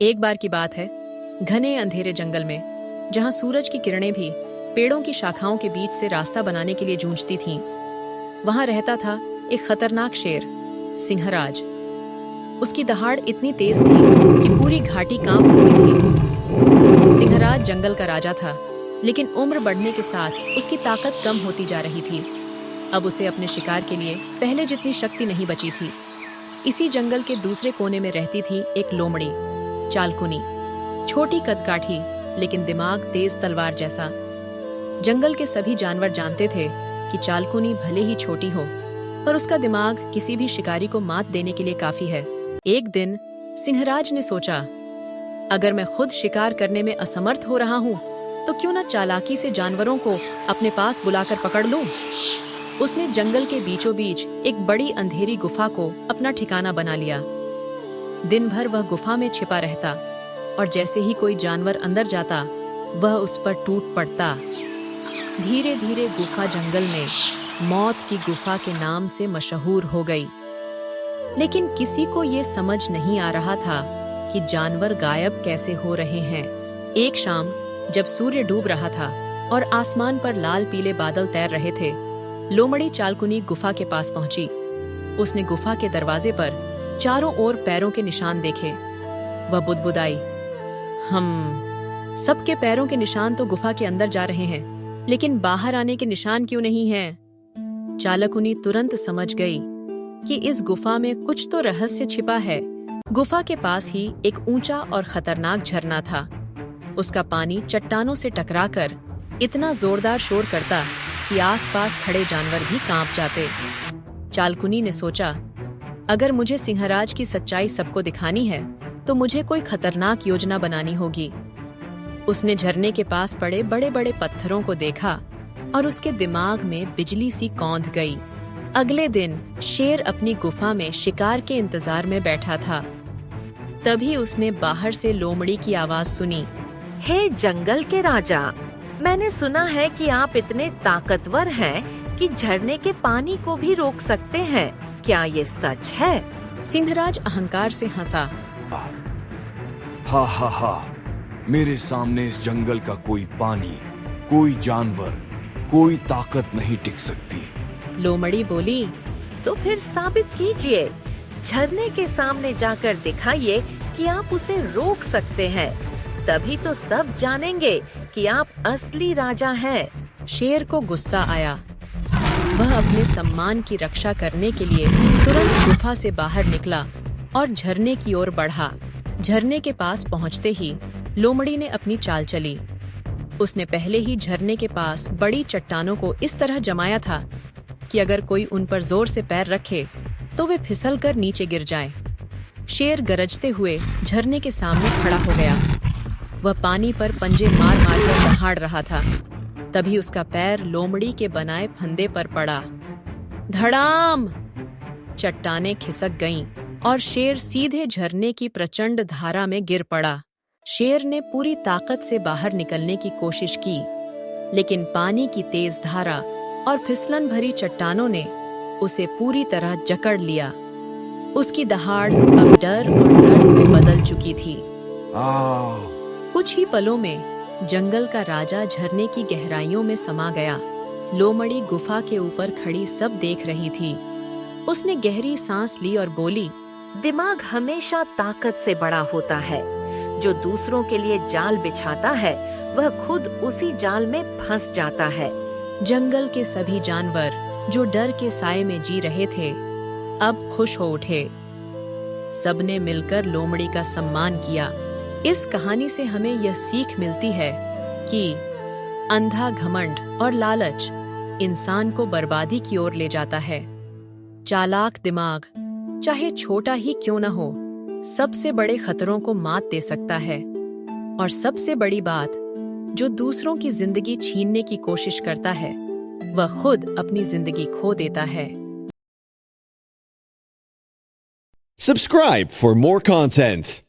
एक बार की बात है, घने अंधेरे जंगल में, जहां सूरज की किरणें भी पेड़ों की शाखाओं के बीच से रास्ता बनाने के लिए जूझती थीं, वहां रहता था एक खतरनाक शेर, सिंहराज। उसकी दहाड़ इतनी तेज थी कि पूरी घाटी कांप उठती थी। सिंहराज जंगल का राजा था, लेकिन उम्र बढ़ने के साथ उसकी ताकत कम होती जा रही थी। अब उसे अपने शिकार के लिए पहले जितनी शक्ति नहीं बची थी। इसी जंगल के दूसरे कोने में रहती थी एक लोमड़ी, चालकुनी। छोटी कदकाठी, लेकिन दिमाग तेज तलवार जैसा। जंगल के सभी जानवर जानते थे कि चालकुनी भले ही छोटी हो, पर उसका दिमाग किसी भी शिकारी को मात देने के लिए काफी है। एक दिन सिंहराज ने सोचा, अगर मैं खुद शिकार करने में असमर्थ हो रहा हूँ, तो क्यों न चालाकी से जानवरों को अपने पास बुलाकर पकड़ लूं। उसने जंगल के बीचों बीच एक बड़ी अंधेरी गुफा को अपना ठिकाना बना लिया। दिन भर वह गुफा में छिपा रहता, और जैसे ही कोई जानवर अंदर जाता, वह उस पर टूट पड़ता। धीरे धीरे गुफा जंगल में मौत की गुफा के नाम से मशहूर हो गई। लेकिन किसी को ये समझ नहीं आ रहा था कि जानवर गायब कैसे हो रहे हैं। एक शाम जब सूर्य डूब रहा था और आसमान पर लाल पीले बादल तैर रहे थे, लोमड़ी चालकुनी गुफा के पास पहुंची। उसने गुफा के दरवाजे पर चारों ओर पैरों के निशान देखे। वह बुदबुदाई, सबके पैरों के निशान तो गुफा के अंदर जा रहे हैं, लेकिन बाहर आने के निशान क्यों नहीं हैं? चालकुनी तुरंत समझ गई कि इस गुफा में कुछ तो रहस्य छिपा है। गुफा के पास ही एक ऊंचा और खतरनाक झरना था। उसका पानी चट्टानों से टकराकर इतना जोरदार शोर करता कि आसपास खड़े जानवर भी कांप जाते। चालकुनी ने सोचा, अगर मुझे सिंहराज की सच्चाई सबको दिखानी है, तो मुझे कोई खतरनाक योजना बनानी होगी। उसने झरने के पास पड़े बड़े बड़े पत्थरों को देखा और उसके दिमाग में बिजली सी कौंध गई। अगले दिन शेर अपनी गुफा में शिकार के इंतजार में बैठा था। तभी उसने बाहर से लोमड़ी की आवाज सुनी। हे जंगल के राजा, मैंने सुना है कि आप इतने ताकतवर हैं कि झरने के पानी को भी रोक सकते हैं। क्या ये सच है? सिंहराज अहंकार से हंसा। हा हा हा, मेरे सामने इस जंगल का कोई पानी, कोई जानवर, कोई ताकत नहीं टिक सकती। लोमड़ी बोली, तो फिर साबित कीजिए। झरने के सामने जाकर दिखाइए कि आप उसे रोक सकते हैं। तभी तो सब जानेंगे कि आप असली राजा हैं। शेर को गुस्सा आया। वह अपने सम्मान की रक्षा करने के लिए तुरंत गुफा से बाहर निकला और झरने की ओर बढ़ा। झरने के पास पहुंचते ही लोमड़ी ने अपनी चाल चली। उसने पहले ही झरने के पास बड़ी चट्टानों को इस तरह जमाया था कि अगर कोई उन पर जोर से पैर रखे तो वे फिसलकर नीचे गिर जाएं। शेर गरजते हुए झरने के सामने खड़ा हो गया। वह पानी पर पंजे मार मार कर दहाड़ रहा था। तभी उसका पैर लोमड़ी के बनाए फंदे पर पड़ा। धड़ाम! चट्टानें खिसक गईं और शेर सीधे झरने की प्रचंड धारा में गिर पड़ा। शेर ने पूरी ताकत से बाहर निकलने की कोशिश की, लेकिन पानी की तेज धारा और फिसलन भरी चट्टानों ने उसे पूरी तरह जकड़ लिया। उसकी दहाड़ अब डर और दर्द में बदल चुकी थी। कुछ ही पलों में जंगल का राजा झरने की गहराइयों में समा गया। लोमड़ी गुफा के ऊपर खड़ी सब देख रही थी। उसने गहरी सांस ली और बोली, दिमाग हमेशा ताकत से बड़ा होता है। जो दूसरों के लिए जाल बिछाता है, वह खुद उसी जाल में फंस जाता है। जंगल के सभी जानवर जो डर के साए में जी रहे थे, अब खुश हो उठे। सबने मिलकर लोमड़ी का सम्मान किया। इस कहानी से हमें यह सीख मिलती है कि अंधा घमंड और लालच इंसान को बर्बादी की ओर ले जाता है। चालाक दिमाग, चाहे छोटा ही क्यों न हो, सबसे बड़े खतरों को मात दे सकता है। और सबसे बड़ी बात, जो दूसरों की जिंदगी छीनने की कोशिश करता है, वह खुद अपनी जिंदगी खो देता है। Subscribe for more content.